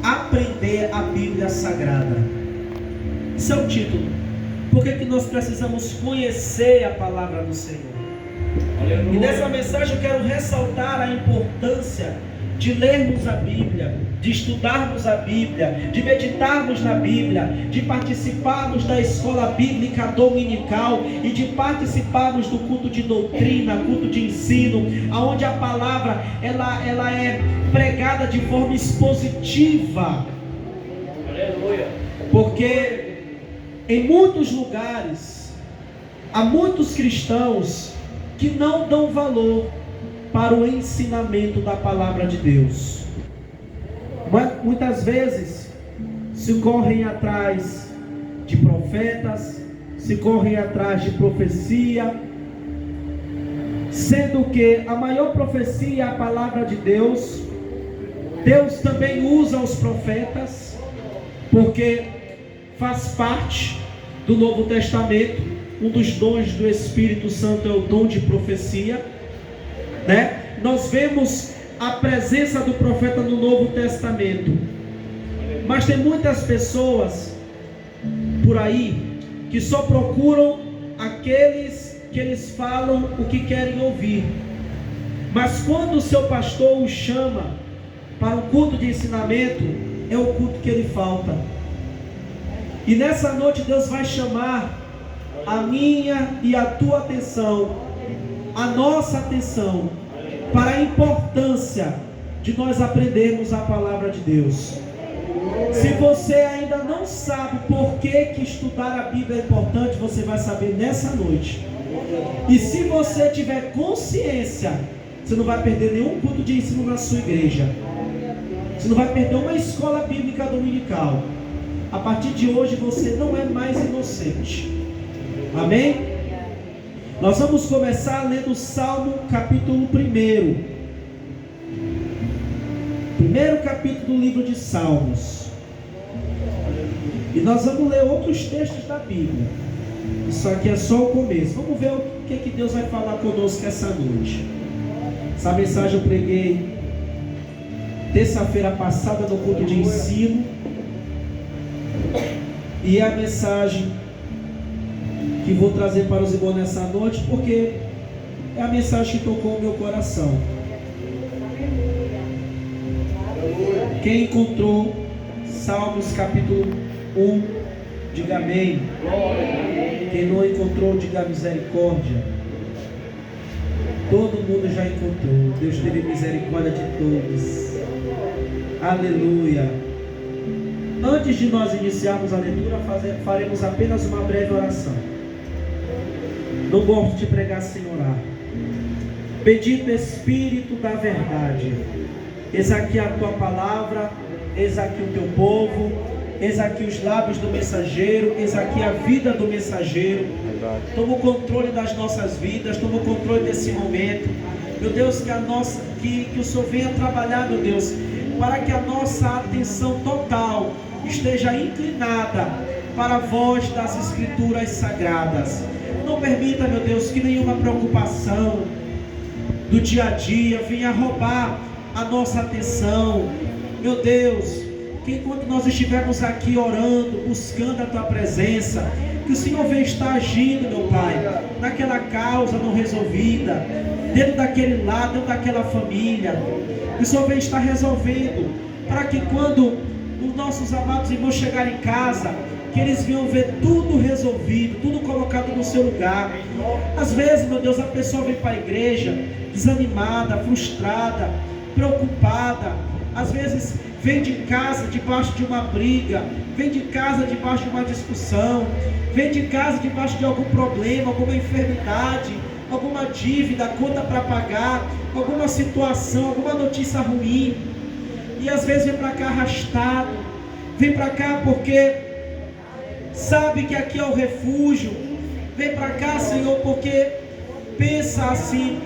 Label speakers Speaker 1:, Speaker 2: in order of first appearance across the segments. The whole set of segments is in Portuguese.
Speaker 1: aprender a Bíblia Sagrada. Esse é o título. Por que nós precisamos conhecer a palavra do Senhor? Aleluia. E nessa mensagem eu quero ressaltar a importância de lermos a Bíblia, de estudarmos a Bíblia, de meditarmos na Bíblia, de participarmos da escola bíblica dominical e de participarmos do culto de doutrina, culto de ensino, onde a palavra ela é pregada de forma expositiva. Aleluia. Porque em muitos lugares há muitos cristãos que não dão valor para o ensinamento da palavra de Deus. Muitas vezes se correm atrás de profetas, se correm atrás de profecia, sendo que a maior profecia é a palavra de Deus. Deus também usa os profetas, porque faz parte do Novo Testamento. Um dos dons do Espírito Santo é o dom de profecia, né? Nós vemos a presença do profeta no Novo Testamento, mas tem muitas pessoas por aí que só procuram aqueles que eles falam o que querem ouvir, mas quando o seu pastor o chama para um culto de ensinamento, é o culto que ele falta. E nessa noite Deus vai chamar a minha e a tua atenção, a nossa atenção, para a importância de nós aprendermos a palavra de Deus. Se você ainda não sabe por que estudar a Bíblia é importante, você vai saber nessa noite. E se você tiver consciência, você não vai perder nenhum culto de ensino na sua igreja. Você não vai perder uma escola bíblica dominical. A partir de hoje você não é mais inocente. Amém? Nós vamos começar lendo o Salmo capítulo 1. Primeiro capítulo do livro de Salmos. E nós vamos ler outros textos da Bíblia. Isso aqui é só o começo. Vamos ver o que Deus vai falar conosco essa noite. Essa mensagem eu preguei terça-feira passada no culto de ensino. E é a mensagem que vou trazer para os irmãos nessa noite, porque é a mensagem que tocou o meu coração. Quem encontrou Salmos capítulo 1, diga amém. Quem não encontrou, diga misericórdia. Todo mundo já encontrou. Deus teve misericórdia de todos. Aleluia. Antes de nós iniciarmos a leitura, faremos apenas uma breve oração. Não gosto de pregar sem orar. Bendito Espírito da verdade, eis aqui a tua palavra, eis aqui o teu povo, eis aqui os lábios do mensageiro, eis aqui a vida do mensageiro. Toma o controle das nossas vidas, toma o controle desse momento. Meu Deus, que o Senhor venha trabalhar, meu Deus, para que a nossa atenção total esteja inclinada para a voz das Escrituras Sagradas. Não permita, meu Deus, que nenhuma preocupação do dia a dia venha roubar a nossa atenção. Meu Deus, que enquanto nós estivermos aqui orando, buscando a tua presença, que o Senhor venha estar agindo, meu Pai, naquela causa não resolvida, dentro daquele lar, dentro daquela família, que o Senhor venha estar resolvendo, para que quando os nossos amados irmãos chegarem em casa, que eles venham ver tudo resolvido, tudo colocado no seu lugar. Às vezes, meu Deus, a pessoa vem para a igreja desanimada, frustrada, preocupada. Às vezes vem de casa debaixo de uma briga, vem de casa debaixo de uma discussão, vem de casa debaixo de algum problema, alguma enfermidade, alguma dívida, conta para pagar, alguma situação, alguma notícia ruim. E às vezes vem para cá arrastado, vem para cá porque sabe que aqui é o refúgio, vem para cá, Senhor, porque pensa assim: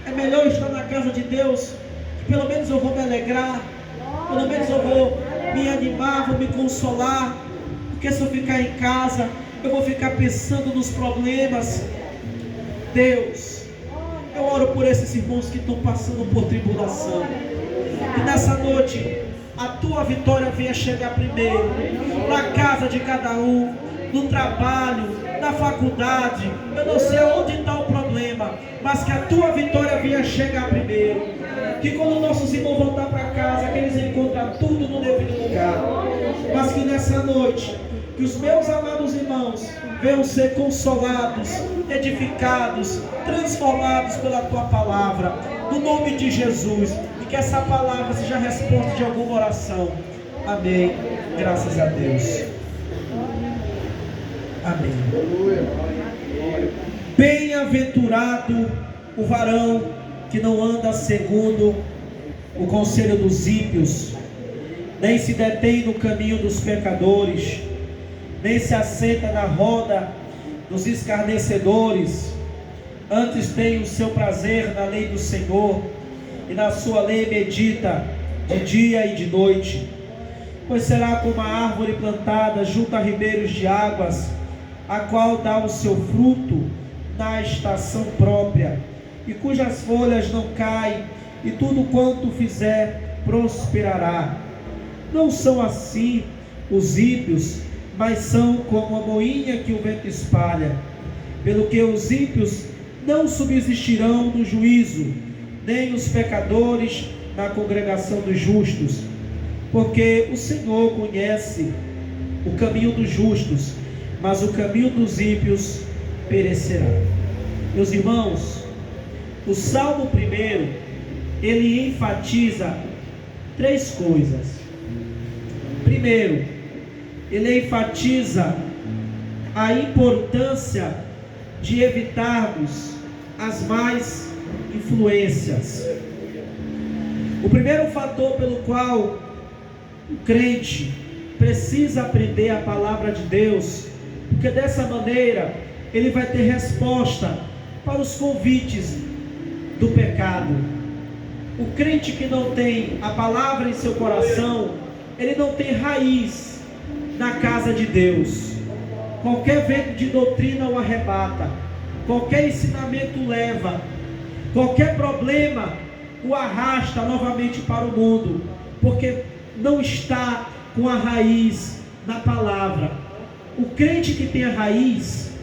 Speaker 1: é melhor estar na casa de Deus, que pelo menos eu vou me alegrar, pelo menos eu vou me animar, vou me consolar, porque se eu ficar em casa, eu vou ficar pensando nos problemas. Deus, eu oro por esses irmãos que estão passando por tribulação, e nessa noite, a tua vitória venha chegar primeiro, na casa de cada um, no trabalho, na faculdade. Eu não sei onde está o problema, mas que a tua vitória venha chegar primeiro. Que quando nossos irmãos voltar para casa, que eles encontrem tudo no devido lugar. Mas que nessa noite, que os meus amados irmãos venham ser consolados, edificados, transformados pela tua palavra, no nome de Jesus. E que essa palavra seja a resposta de alguma oração. Amém. Graças a Deus. Amém. Bem-aventurado o varão que não anda segundo o conselho dos ímpios, nem se detém no caminho dos pecadores, nem se assenta na roda dos escarnecedores. Antes tem o seu prazer na lei do Senhor, e na sua lei medita de dia e de noite. Pois será como a árvore plantada junto a ribeiros de águas, a qual dá o seu fruto na estação própria, e cujas folhas não caem, e tudo quanto fizer prosperará. Não são assim os ímpios, mas são como a moinha que o vento espalha. Pelo que os ímpios não subsistirão no juízo, nem os pecadores na congregação dos justos. Porque o Senhor conhece o caminho dos justos, mas o caminho dos ímpios perecerá. Meus irmãos, o Salmo 1, ele enfatiza 3 coisas. Primeiro, ele enfatiza a importância de evitarmos as más influências. O primeiro fator pelo qual o crente precisa aprender a palavra de Deus, porque dessa maneira ele vai ter resposta para os convites do pecado. O crente que não tem a palavra em seu coração, ele não tem raiz na casa de Deus. Qualquer vento de doutrina o arrebata, qualquer ensinamento leva, qualquer problema o arrasta novamente para o mundo, porque não está com a raiz na palavra. O crente que tem a raiz,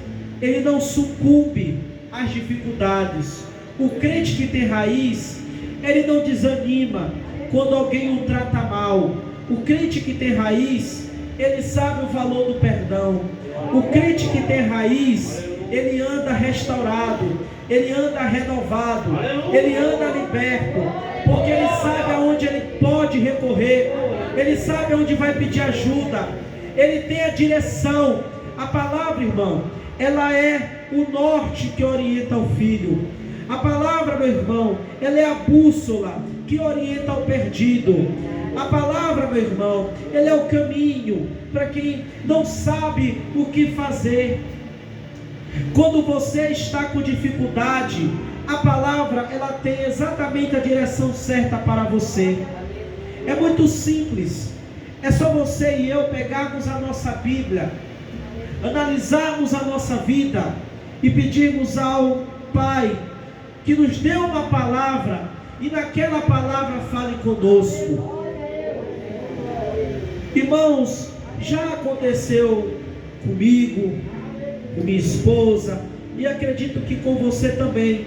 Speaker 1: ele não sucumbe às dificuldades. O crente que tem raiz, ele não desanima quando alguém o trata mal. O crente que tem raiz, ele sabe o valor do perdão. O crente que tem raiz, ele anda restaurado, ele anda renovado, ele anda liberto, porque ele sabe aonde ele pode recorrer, ele sabe aonde vai pedir ajuda, ele tem a direção. A palavra, irmão, ela é o norte que orienta o filho. A palavra, meu irmão, ela é a bússola que orienta o perdido. A palavra, meu irmão, ela é o caminho para quem não sabe o que fazer. Quando você está com dificuldade, a palavra, ela tem exatamente a direção certa para você. É muito simples. É só você e eu pegarmos a nossa Bíblia, analisarmos a nossa vida e pedirmos ao Pai que nos dê uma palavra e naquela palavra fale conosco. Irmãos, já aconteceu comigo, com minha esposa, e acredito que com você também,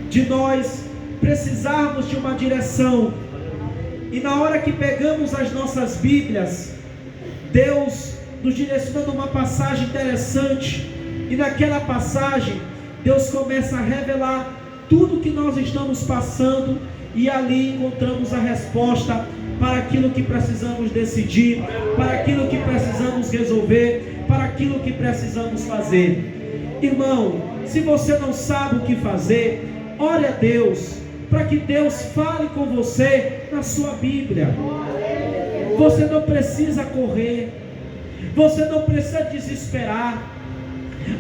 Speaker 1: de nós precisarmos de uma direção, e na hora que pegamos as nossas Bíblias, Deus nos direcionando uma passagem interessante, e naquela passagem Deus começa a revelar tudo que nós estamos passando, e ali encontramos a resposta para aquilo que precisamos decidir, para aquilo que precisamos resolver, para aquilo que precisamos fazer. Irmão, se você não sabe o que fazer, ore a Deus, para que Deus fale com você na sua Bíblia. Você não precisa correr, você não precisa desesperar.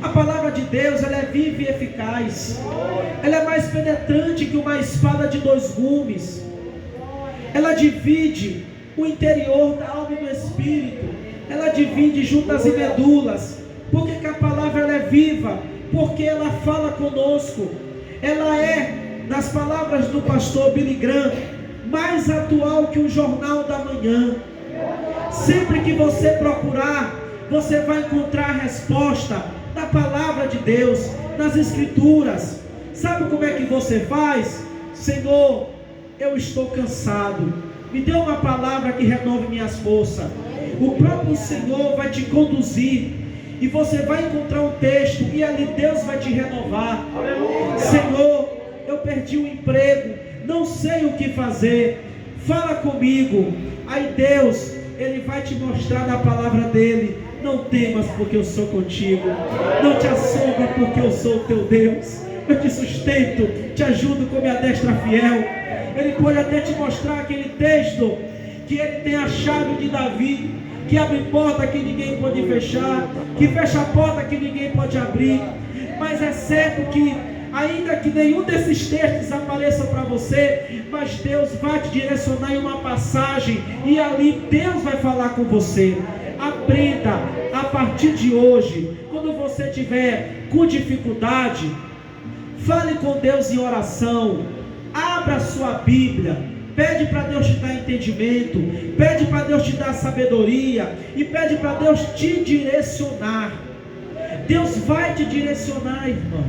Speaker 1: A palavra de Deus, ela é viva e eficaz, ela é mais penetrante que uma espada de 2 gumes, ela divide o interior da alma e do espírito, ela divide juntas e medulas. Porque que a palavra ela é viva? Porque ela fala conosco. Ela é, nas palavras do pastor Billy Graham, mais atual que o Jornal da Manhã. Sempre que você procurar, você vai encontrar a resposta na palavra de Deus, nas Escrituras. Sabe como é que você faz? Senhor, eu estou cansado, me dê uma palavra que renove minhas forças. O próprio Senhor vai te conduzir e você vai encontrar um texto e ali Deus vai te renovar. Senhor, eu perdi o emprego, não sei o que fazer, fala comigo. Aí Deus, Ele vai te mostrar na palavra dEle: não temas, porque eu sou contigo. Não te assombra, porque eu sou o teu Deus. Eu te sustento, te ajudo com minha destra fiel. Ele pode até te mostrar aquele texto que Ele tem a chave de Davi, que abre porta que ninguém pode fechar, que fecha a porta que ninguém pode abrir. Mas é certo que, ainda que nenhum desses textos apareça para você, mas Deus vai te direcionar em uma passagem, e ali Deus vai falar com você. Aprenda a partir de hoje, quando você tiver com dificuldade, fale com Deus em oração, abra a sua Bíblia, pede para Deus te dar entendimento, pede para Deus te dar sabedoria, e pede para Deus te direcionar. Deus vai te direcionar, irmão.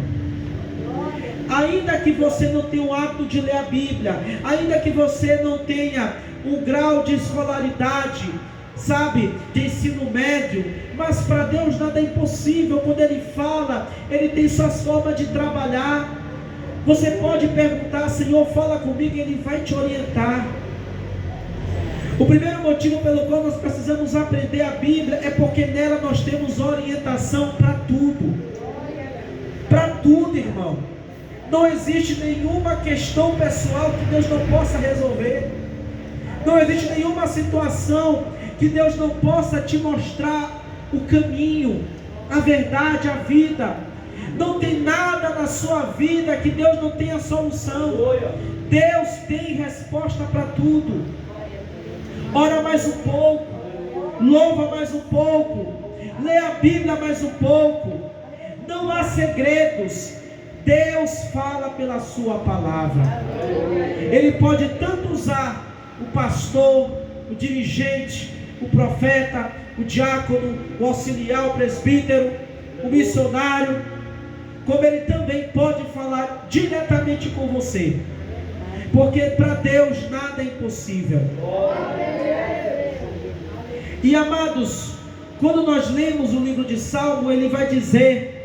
Speaker 1: Ainda que você não tenha o hábito de ler a Bíblia, ainda que você não tenha um grau de escolaridade, sabe, de ensino médio, mas para Deus nada é impossível. Quando Ele fala, Ele tem suas formas de trabalhar. Você pode perguntar: Senhor, fala comigo, e Ele vai te orientar. O primeiro motivo pelo qual nós precisamos aprender a Bíblia é porque nela nós temos orientação para tudo. Para tudo, irmão. Não existe nenhuma questão pessoal que Deus não possa resolver. Não existe nenhuma situação que Deus não possa te mostrar o caminho, a verdade, a vida. Não tem nada na sua vida que Deus não tenha solução. Deus tem resposta para tudo. Ora mais um pouco, louva mais um pouco, lê a Bíblia mais um pouco. Não há segredos. Deus fala pela sua palavra. Ele pode tanto usar o pastor, o dirigente, o profeta, o diácono, o auxiliar, o presbítero, o missionário, como Ele também pode falar diretamente com você, porque para Deus nada é impossível. E amados, quando nós lemos o livro de Salmo, ele vai dizer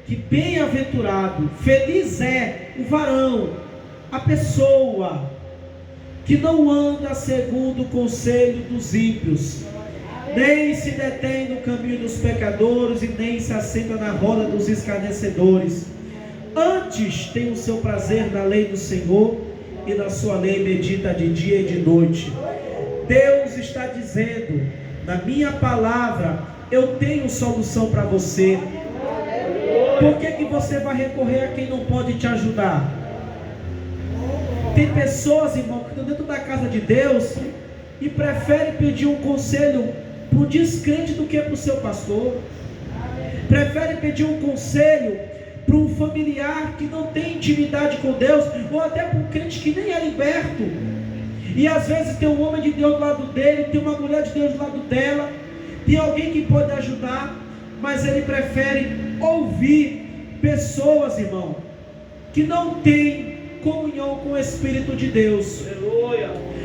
Speaker 1: que bem-aventurado, feliz é o varão, a pessoa que não anda segundo o conselho dos ímpios, nem se detém no caminho dos pecadores, e nem se assenta na roda dos escarnecedores. Antes tem o seu prazer na lei do Senhor, e na sua lei medita de dia e de noite. Deus está dizendo: na minha palavra eu tenho solução para você. Por que você vai recorrer a quem não pode te ajudar? Tem pessoas, irmão, que estão dentro da casa de Deus e preferem pedir um conselho para o descrente do que para o seu pastor. Preferem pedir um conselho para um familiar que não tem intimidade com Deus, ou até para um crente que nem é liberto. E às vezes tem um homem de Deus do lado dele, tem uma mulher de Deus do lado dela, tem alguém que pode ajudar, mas ele prefere ouvir pessoas, irmão, que não têm comunhão com o Espírito de Deus.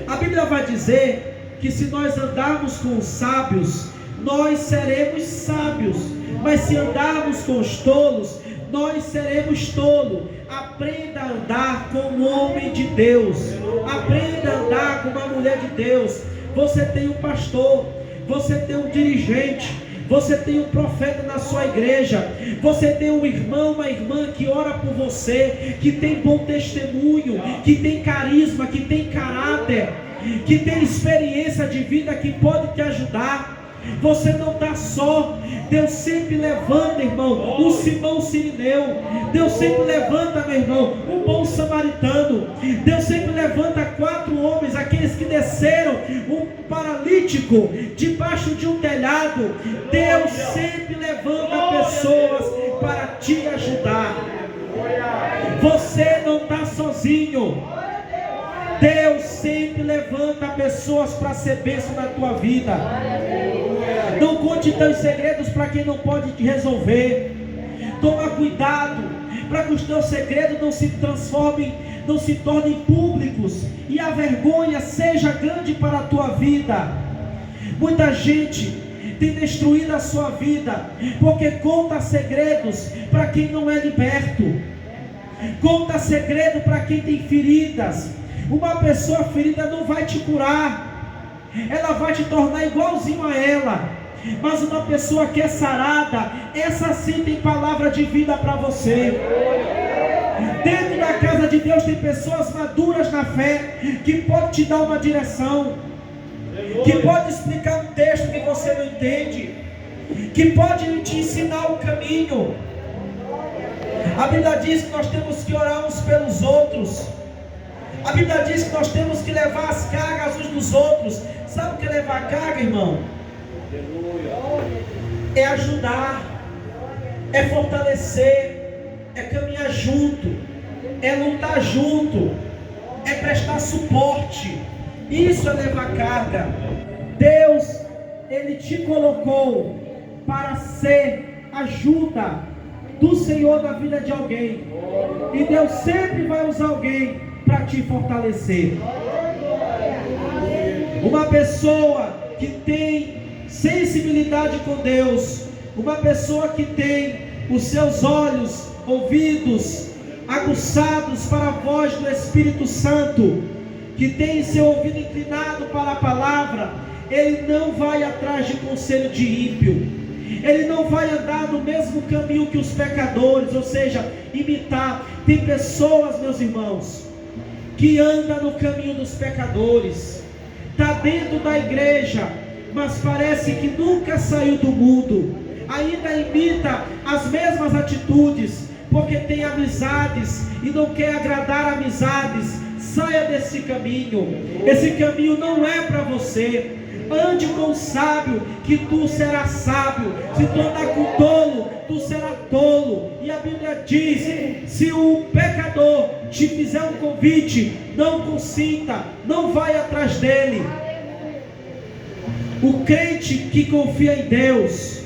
Speaker 1: A Bíblia vai dizer que se nós andarmos com os sábios, nós seremos sábios, mas se andarmos com os tolos, nós seremos tolos. Aprenda a andar com um homem de Deus, aprenda a andar com uma mulher de Deus. Você tem um pastor, você tem um dirigente, você tem um profeta na sua igreja, você tem um irmão, uma irmã que ora por você, que tem bom testemunho, que tem carisma, que tem caráter, que tem experiência de vida, que pode te ajudar. Você não está só. Deus sempre levanta, irmão, um Simão Sirineu. Deus sempre levanta, meu irmão, um bom samaritano. Deus sempre levanta 4 homens, aqueles que desceram um paralítico debaixo de um telhado. Deus sempre levanta pessoas para te ajudar. Você não está sozinho. Deus sempre levanta pessoas para ser bênção na tua vida. Não conte teus segredos para quem não pode te resolver. Toma cuidado para que os teus segredos não se transformem, não se tornem públicos e a vergonha seja grande para a tua vida. Muita gente tem destruído a sua vida porque conta segredos para quem não é liberto. Conta segredo para quem tem feridas. Uma pessoa ferida não vai te curar, ela vai te tornar igualzinho a ela. Mas uma pessoa que é sarada, essa sim tem palavra de vida para você. Dentro da casa de Deus tem pessoas maduras na fé, que pode te dar uma direção, que pode explicar um texto que você não entende, que pode te ensinar o caminho. A Bíblia diz que nós temos que orar uns pelos outros. A Bíblia diz que nós temos que levar as cargas uns dos outros. Sabe o que é levar carga, irmão? É ajudar, é fortalecer, é caminhar junto, é lutar junto, é prestar suporte. Isso é levar carga. Deus, Ele te colocou para ser ajuda do Senhor na vida de alguém. E Deus sempre vai usar alguém para te fortalecer. Uma pessoa que tem sensibilidade com Deus, uma pessoa que tem os seus olhos, ouvidos aguçados para a voz do Espírito Santo, que tem seu ouvido inclinado para a palavra, ele não vai atrás de conselho de ímpio, ele não vai andar no mesmo caminho que os pecadores, ou seja, imitar. Tem pessoas, meus irmãos, que andam no caminho dos pecadores, está dentro da igreja, mas parece que nunca saiu do mundo, ainda imita as mesmas atitudes, porque tem amizades e não quer agradar amizades. Saia desse caminho, esse caminho não é para você. Ande com o sábio, que tu serás sábio. Se tu andar com o tolo, tu serás tolo. E a Bíblia diz: se o pecador te fizer um convite, não consinta, não vai atrás dele. O crente que confia em Deus,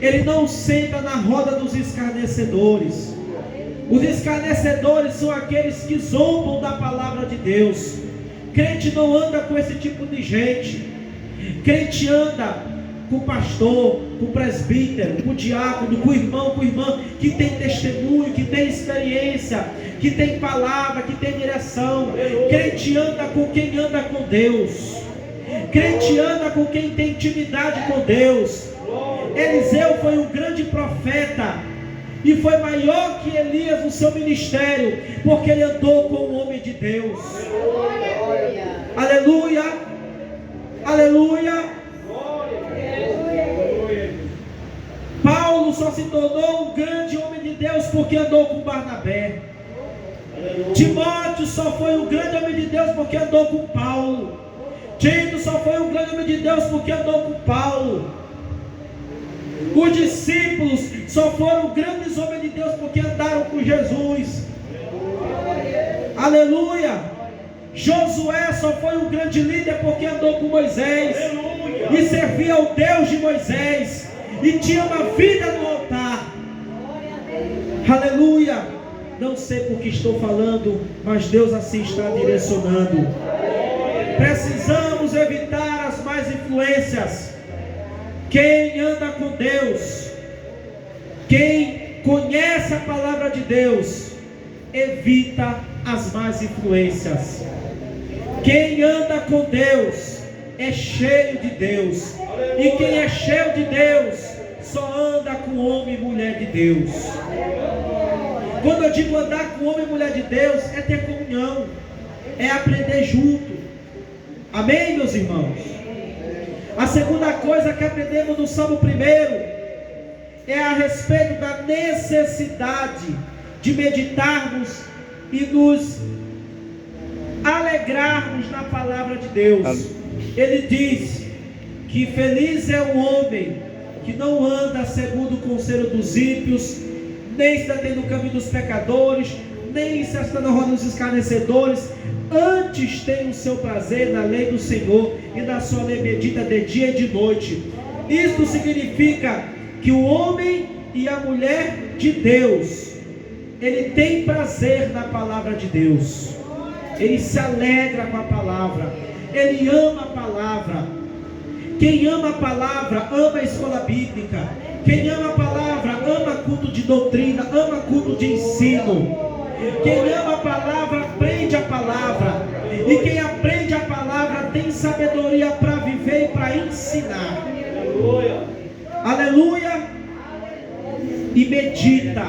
Speaker 1: ele não senta na roda dos escarnecedores. Os escarnecedores são aqueles que zombam da palavra de Deus. Crente não anda com esse tipo de gente. Crente anda com o pastor, com o presbítero, com o diácono, com o irmão, com a irmã, que tem testemunho, que tem experiência, que tem palavra, que tem direção. Crente anda com quem anda com Deus. Crente anda com quem tem intimidade com Deus. Eliseu foi um grande profeta e foi maior que Elias no seu ministério, porque ele andou com o homem de Deus. Aleluia, aleluia. Paulo só se tornou um grande homem de Deus porque andou com Barnabé. Timóteo só foi um grande homem de Deus porque andou com Paulo. Tito só foi um grande homem de Deus porque andou com Paulo. Os discípulos só foram grandes homens de Deus porque andaram com Jesus. Aleluia. Josué só foi um grande líder porque andou com Moisés. E servia ao Deus de Moisés. E tinha uma vida no altar. Aleluia. Não sei por que estou falando, mas Deus assim está direcionando. Precisamos evitar as más influências. Quem anda com Deus, quem conhece a palavra de Deus, evita as más influências. Quem anda com Deus é cheio de Deus. E quem é cheio de Deus só anda com homem e mulher de Deus. Quando eu digo andar com homem e mulher de Deus, é ter comunhão, é aprender junto. Amém, meus irmãos? A segunda coisa que aprendemos no Salmo 1 é a respeito da necessidade de meditarmos e nos alegrarmos na palavra de Deus. Ele diz que feliz é o homem que não anda segundo o conselho dos ímpios, nem está tendo o caminho dos pecadores, nem se está na roda dos escarnecedores. Antes tem o seu prazer na lei do Senhor, e na sua lei medita de dia e de noite. Isto significa que o homem e a mulher de Deus, ele tem prazer na palavra de Deus, ele se alegra com a palavra, ele ama a palavra. Quem ama a palavra, ama a escola bíblica. Quem ama a palavra, ama culto de doutrina, ama culto de ensino. Quem ama a palavra, aprende a palavra. E quem aprende a palavra, tem sabedoria para viver e para ensinar. Aleluia. Aleluia. E medita.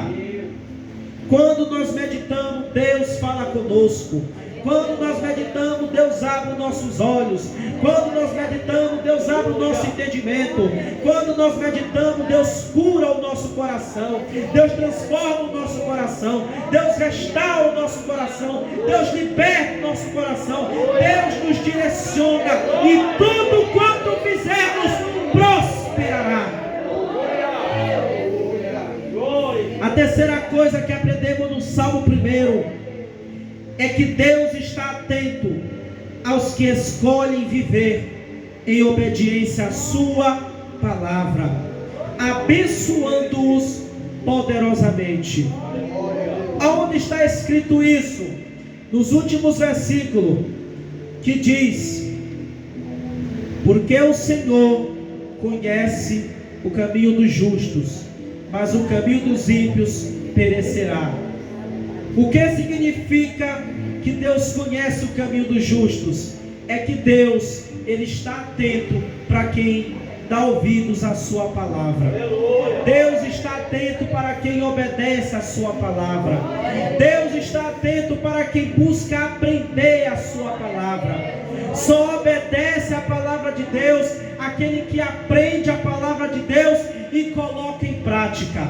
Speaker 1: Quando nós meditamos, Deus fala conosco. Quando nós meditamos, Deus abre os nossos olhos. Quando nós meditamos, Deus abre o nosso entendimento. Quando nós meditamos, Deus cura o nosso coração. Deus transforma o nosso coração. Deus restaura o nosso coração. Deus liberta o nosso coração. Deus nos direciona. E tudo quanto fizermos, prosperará. A terceira coisa que aprendemos no Salmo 1 é que Deus está atento aos que escolhem viver em obediência à sua palavra, abençoando-os poderosamente. Aonde está escrito isso? Nos últimos versículos, que diz: porque o Senhor conhece o caminho dos justos, mas o caminho dos ímpios perecerá. O que significa que Deus conhece o caminho dos justos? É que Deus, ele está atento para quem dá ouvidos à sua palavra. Deus está atento para quem obedece à sua palavra. Deus está atento para quem busca aprender a sua palavra. Só obedece a palavra de Deus aquele que aprende a palavra de Deus e coloca em prática.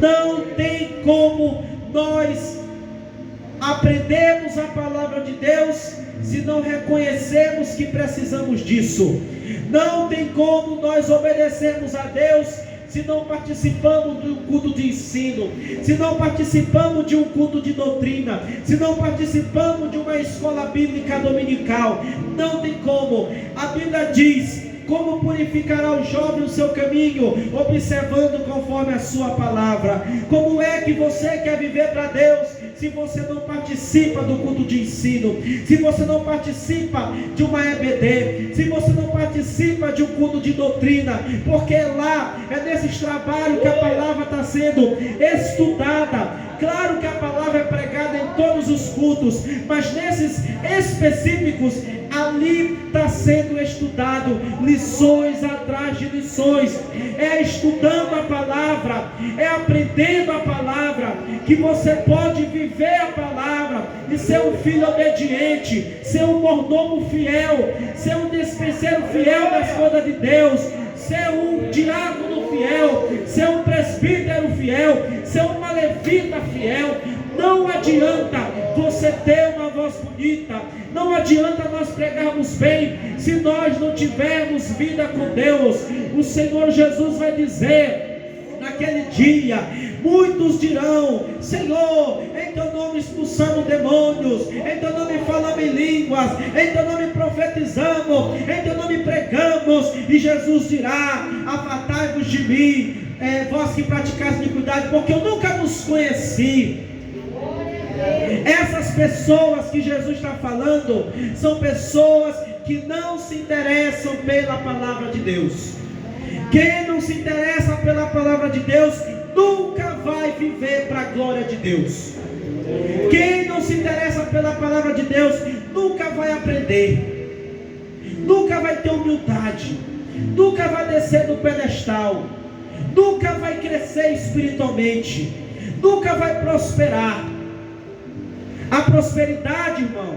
Speaker 1: Não tem como nós aprendemos a palavra de Deus se não reconhecermos que precisamos disso. Não tem como nós obedecermos a Deus se não participamos de um culto de ensino, se não participamos de um culto de doutrina, se não participamos de uma escola bíblica dominical. Não tem como. A Bíblia diz: como purificará o jovem o seu caminho, observando conforme a sua palavra. Como é que você quer viver para Deus se você não participa do culto de ensino, se você não participa de uma EBD, se você não participa de um culto de doutrina? Porque lá é nesses trabalhos que a palavra está sendo estudada. Claro que a palavra é pregada em todos os cultos, mas nesses específicos, ali está sendo estudado, lições atrás de lições. É estudando a palavra, é aprendendo a palavra, que você pode viver a palavra e ser um filho obediente, ser um mordomo fiel, ser um despenseiro fiel das coisas de Deus, ser um diácono fiel, ser um presbítero fiel, ser uma levita fiel. Não adianta você ter uma voz bonita, não adianta nós pregarmos bem, se nós não tivermos vida com Deus. O Senhor Jesus vai dizer naquele dia: muitos dirão: Senhor, em teu nome expulsamos demônios, em teu nome falamos em línguas, em teu nome profetizamos, em teu nome pregamos. E Jesus dirá: afastai-vos de mim, vós que praticais iniquidade, porque eu nunca vos conheci. Essas pessoas que Jesus está falando são pessoas que não se interessam pela palavra de Deus. Quem não se interessa pela palavra de Deus nunca vai viver para a glória de Deus. Quem não se interessa pela palavra de Deus nunca vai aprender, nunca vai ter humildade, nunca vai descer do pedestal, nunca vai crescer espiritualmente, nunca vai prosperar. A prosperidade, irmão,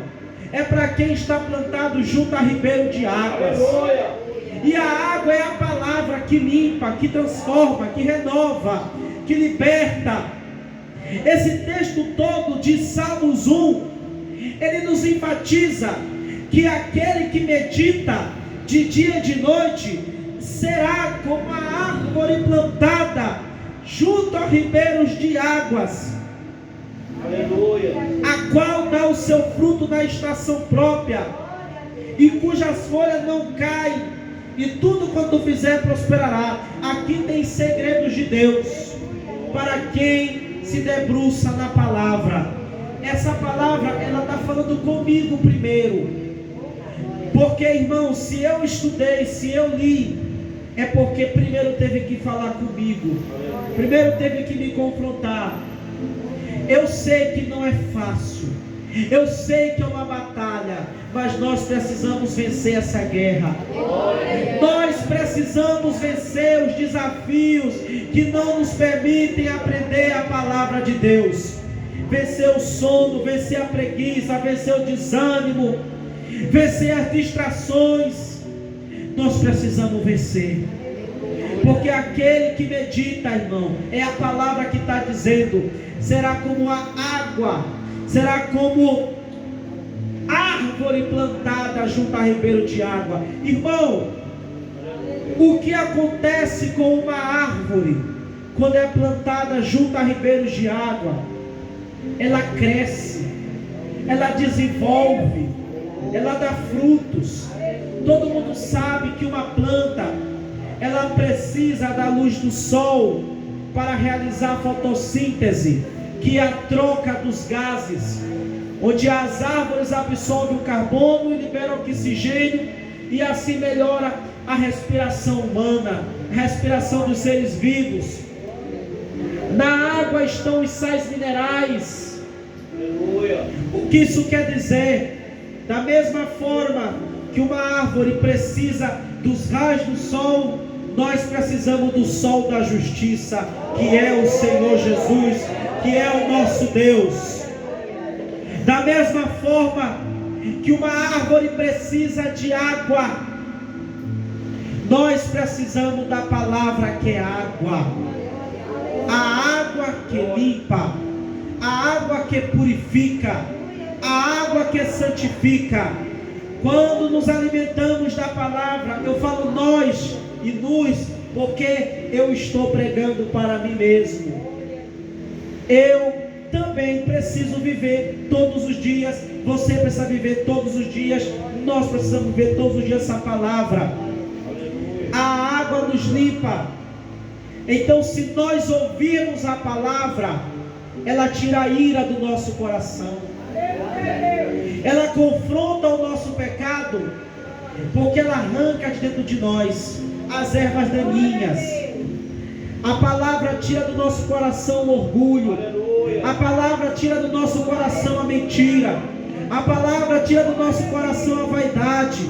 Speaker 1: é para quem está plantado junto a ribeiro de águas. E a água é a palavra que limpa, que transforma, que renova, que liberta. Esse texto todo de Salmos 1, ele nos enfatiza que aquele que medita de dia e de noite será como a árvore plantada junto a ribeiros de águas. a qual dá o seu fruto na estação própria, e cujas folhas não caem, e tudo quanto fizer prosperará. Aqui tem segredos de Deus para quem se debruça na palavra. Essa palavra, ela está falando comigo primeiro, porque, irmão, se eu estudei, se eu li, é porque primeiro teve que falar comigo, primeiro teve que me confrontar. Eu sei que não é fácil, eu sei que é uma batalha, mas nós precisamos vencer essa guerra. Nós precisamos vencer os desafios que não nos permitem aprender a palavra de Deus. Vencer o sono, vencer a preguiça, vencer o desânimo, vencer as distrações. Nós precisamos vencer, porque aquele que medita, irmão, é a palavra que está dizendo, será como a água, será como árvore plantada junto a ribeiro de água. Irmão, o que acontece com uma árvore quando é plantada junto a ribeiros de água? Ela cresce, ela desenvolve, ela dá frutos. Todo mundo sabe que uma planta, ela precisa da luz do sol para realizar a fotossíntese, que é a troca dos gases, onde as árvores absorvem o carbono e liberam oxigênio, e assim melhora a respiração humana, a respiração dos seres vivos. Na água estão os sais minerais. O que isso quer dizer? Da mesma forma que uma árvore precisa dos raios do sol, nós precisamos do sol da justiça, que é o Senhor Jesus, que é o nosso Deus. Da mesma forma que uma árvore precisa de água, nós precisamos da palavra que é água. A água que limpa, a água que purifica, a água que santifica. Quando nos alimentamos da palavra, eu falo nós e nos, porque eu estou pregando para mim mesmo. Eu também preciso viver todos os dias, você precisa viver todos os dias, nós precisamos viver todos os dias essa palavra. A água nos limpa. Então, se nós ouvirmos a palavra, ela tira a ira do nosso coração, ela confronta o nosso pecado, porque ela arranca de dentro de nós as ervas daninhas. A palavra tira do nosso coração o orgulho, a palavra tira do nosso coração a mentira, a palavra tira do nosso coração a vaidade,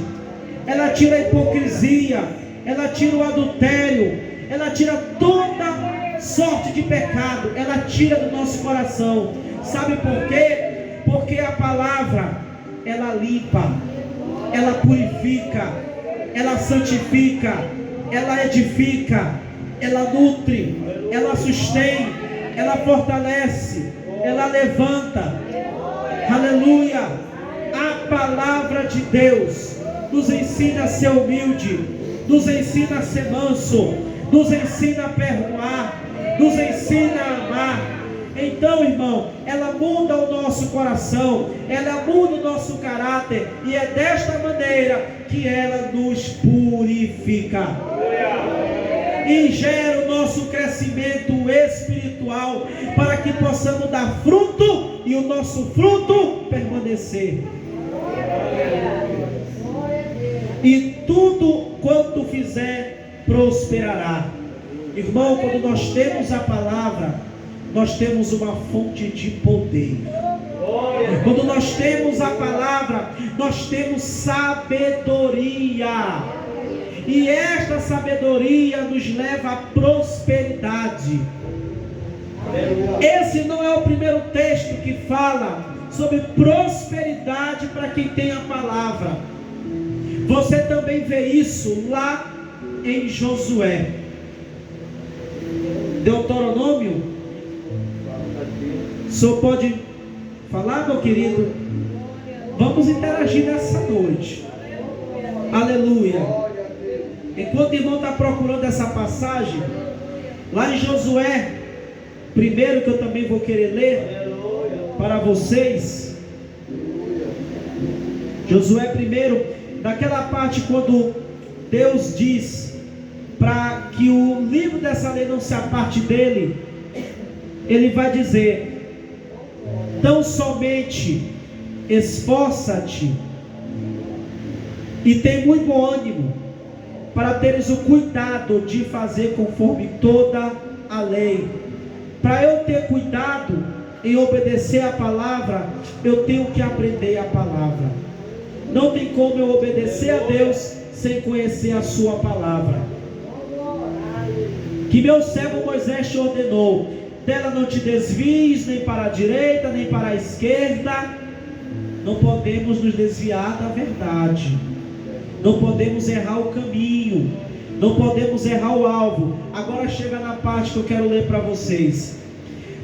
Speaker 1: ela tira a hipocrisia, ela tira o adultério, ela tira toda sorte de pecado, ela tira do nosso coração. Sabe por quê? Porque a palavra, ela limpa, ela purifica, ela santifica, ela edifica, ela nutre, ela sustém, ela fortalece, ela levanta. Aleluia! A palavra de Deus nos ensina a ser humilde, nos ensina a ser manso, nos ensina a perdoar, nos ensina a amar. Então, irmão, ela muda o nosso coração, ela muda o nosso caráter, e é desta maneira que ela nos purifica e gera o nosso crescimento espiritual, para que possamos dar fruto e o nosso fruto permanecer. E tudo quanto fizer prosperará. Irmão, quando nós temos a palavra, nós temos uma fonte de poder. Quando nós temos a palavra, nós temos sabedoria, e esta sabedoria nos leva à prosperidade. Esse não é o primeiro texto que fala sobre prosperidade para quem tem a palavra. Você também vê isso lá em Josué. Deuteronômio. O senhor pode falar, meu querido? Vamos interagir nessa noite. Aleluia. Enquanto o irmão está procurando essa passagem, lá em Josué, primeiro, que eu também vou querer ler, para vocês. Josué primeiro, naquela parte quando Deus diz para que o livro dessa lei não se aparte dele, ele vai dizer: tão somente esforça-te e tem muito bom ânimo, para teres o cuidado de fazer conforme toda a lei. Para eu ter cuidado em obedecer a palavra, eu tenho que aprender a palavra. Não tem como eu obedecer a Deus sem conhecer a sua palavra. Que meu servo Moisés te ordenou: dela não te desvies nem para a direita nem para a esquerda. Não podemos nos desviar da verdade, não podemos errar o caminho, não podemos errar o alvo. Agora chega na parte que eu quero ler para vocês: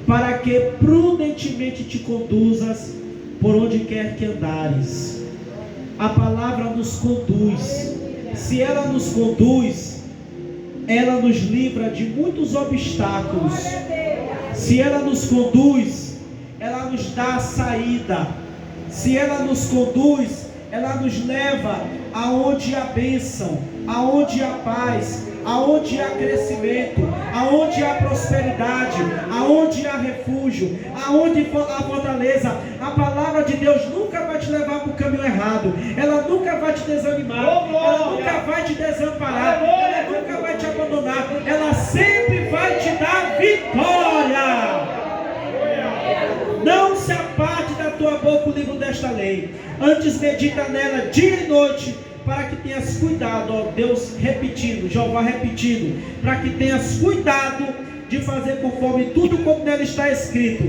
Speaker 1: para que prudentemente te conduzas por onde quer que andares. A palavra nos conduz. Se ela nos conduz, ela nos livra de muitos obstáculos. Se ela nos conduz, ela nos dá a saída. Se ela nos conduz, ela nos leva aonde há bênção, aonde há paz, aonde há crescimento, aonde há prosperidade, aonde há refúgio, aonde há fortaleza. A palavra de Deus nunca vai te levar para o caminho errado, ela nunca vai te desanimar, ela nunca vai te desamparar, ela nunca vai te abandonar, ela sempre vai te dar vitória. Não se aparte da tua boca o livro desta lei, antes medita nela dia e noite, para que tenhas cuidado, ó Deus repetindo, Jeová repetindo, para que tenhas cuidado de fazer conforme tudo como nela está escrito.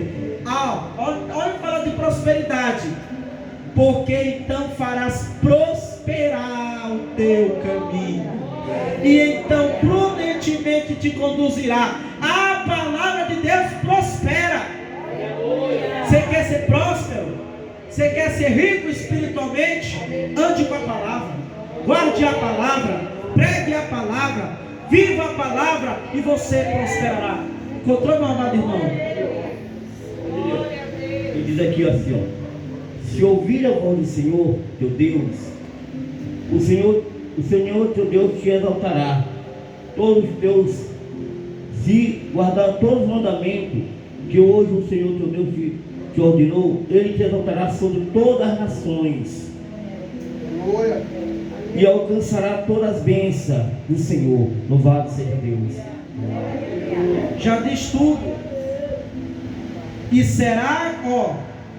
Speaker 1: Olha, fala de prosperidade, porque então farás prosperar o teu caminho, e então prudentemente te conduzirá. A palavra de Deus prospera. Você quer ser próspero? Você quer ser rico espiritualmente? Ande com a palavra, guarde a palavra, pregue a palavra, viva a palavra e você prosperará. Encontrou, meu amado irmão?
Speaker 2: Ele diz aqui assim, ó: se ouvir a voz do Senhor teu Deus, o Senhor teu Deus te exaltará. Todos os teus, se guardar todos os mandamentos que hoje o Senhor teu Deus te ordenou, ele te exaltará sobre todas as nações e alcançará todas as bênçãos do Senhor. Louvado seja Deus.
Speaker 1: Já diz tudo. E será,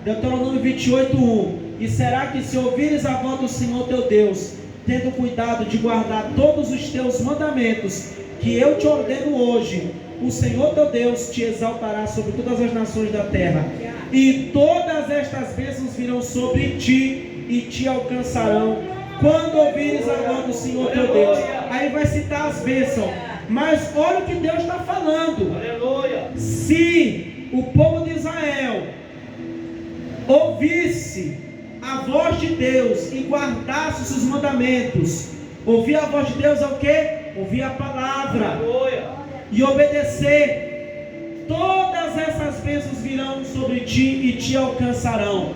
Speaker 1: Deuteronômio 28:1: e será que se ouvires a voz do Senhor teu Deus, tendo cuidado de guardar todos os teus mandamentos que eu te ordeno hoje, o Senhor teu Deus te exaltará sobre todas as nações da terra, e todas estas bênçãos virão sobre ti e te alcançarão quando ouvires a voz do Senhor teu Deus. Aí vai citar as bênçãos, mas olha o que Deus está falando. Aleluia. Se o povo de Israel ouvisse a voz de Deus e guardasse os seus mandamentos, ouvir a voz de Deus é o que? Ouvir a palavra. Aleluia. E obedecer, todas essas bênçãos virão sobre ti e te alcançarão.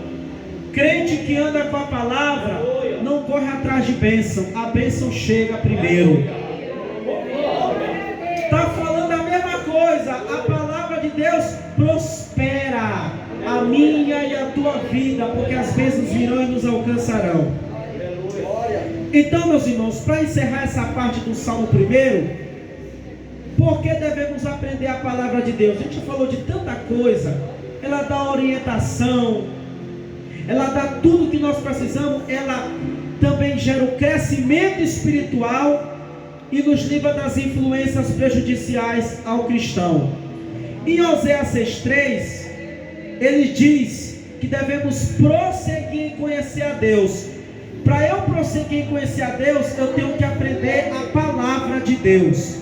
Speaker 1: Crente que anda com a palavra não corre atrás de bênção, a bênção chega primeiro. Está falando a mesma coisa. A palavra de Deus prospera a minha e a tua vida, porque as bênçãos virão e nos alcançarão. Então, meus irmãos, para encerrar essa parte do Salmo 1, por que devemos aprender a palavra de Deus? A gente falou de tanta coisa. Ela dá orientação, ela dá tudo que nós precisamos. Ela também gera o crescimento espiritual e nos livra das influências prejudiciais ao cristão. Em Oséias 6:3, ele diz que devemos prosseguir em conhecer a Deus. Para eu prosseguir em conhecer a Deus, eu tenho que aprender a palavra de Deus.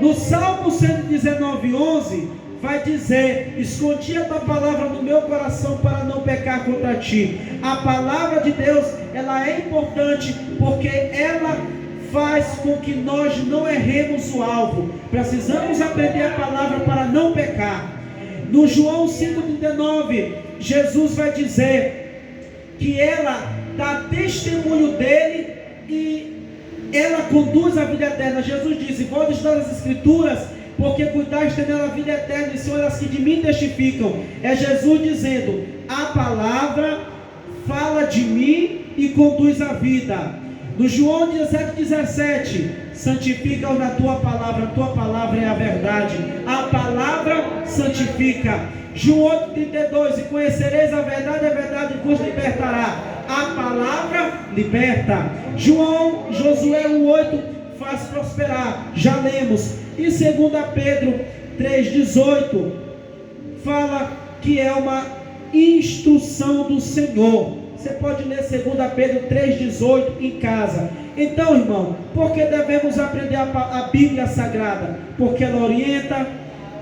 Speaker 1: No Salmo 119:11 vai dizer: escondi a tua palavra no meu coração para não pecar contra ti. A palavra de Deus, ela é importante porque ela faz com que nós não erremos o alvo. Precisamos aprender a palavra para não pecar. No João 5:39 Jesus vai dizer que ela dá testemunho dele e ela conduz a vida eterna. Jesus disse: vou estudar as Escrituras, porque cuidaste nela a vida eterna, e são elas que de mim testificam. É Jesus dizendo: a palavra fala de mim e conduz a vida. No João 17:17, santifica-o na tua palavra, a tua palavra é a verdade. A palavra santifica. João 8:32, e conhecereis a verdade vos libertará. A palavra liberta. Josué 1:8, faz prosperar. Já lemos. E 2 Pedro 3:18 fala que é uma instrução do Senhor. Você pode ler 2 Pedro 3:18 em casa. Então, irmão, por que devemos aprender a Bíblia Sagrada? Porque ela orienta,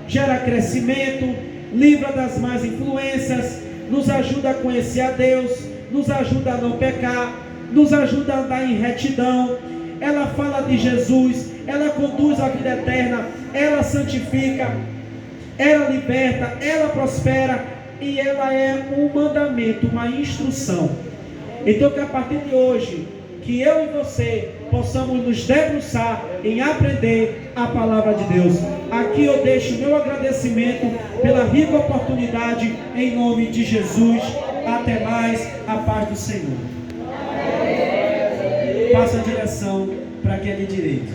Speaker 1: gera crescimento, livra das más influências, nos ajuda a conhecer a Deus, nos ajuda a não pecar, nos ajuda a andar em retidão. Ela fala de Jesus, ela conduz a vida eterna, ela santifica, ela liberta, ela prospera. E ela é um mandamento, uma instrução. Então que a partir de hoje, que eu e você possamos nos debruçar em aprender a palavra de Deus. Aqui eu deixo o meu agradecimento pela rica oportunidade, em nome de Jesus. Até mais, a paz do Senhor. Passa a direção para quem é de direito.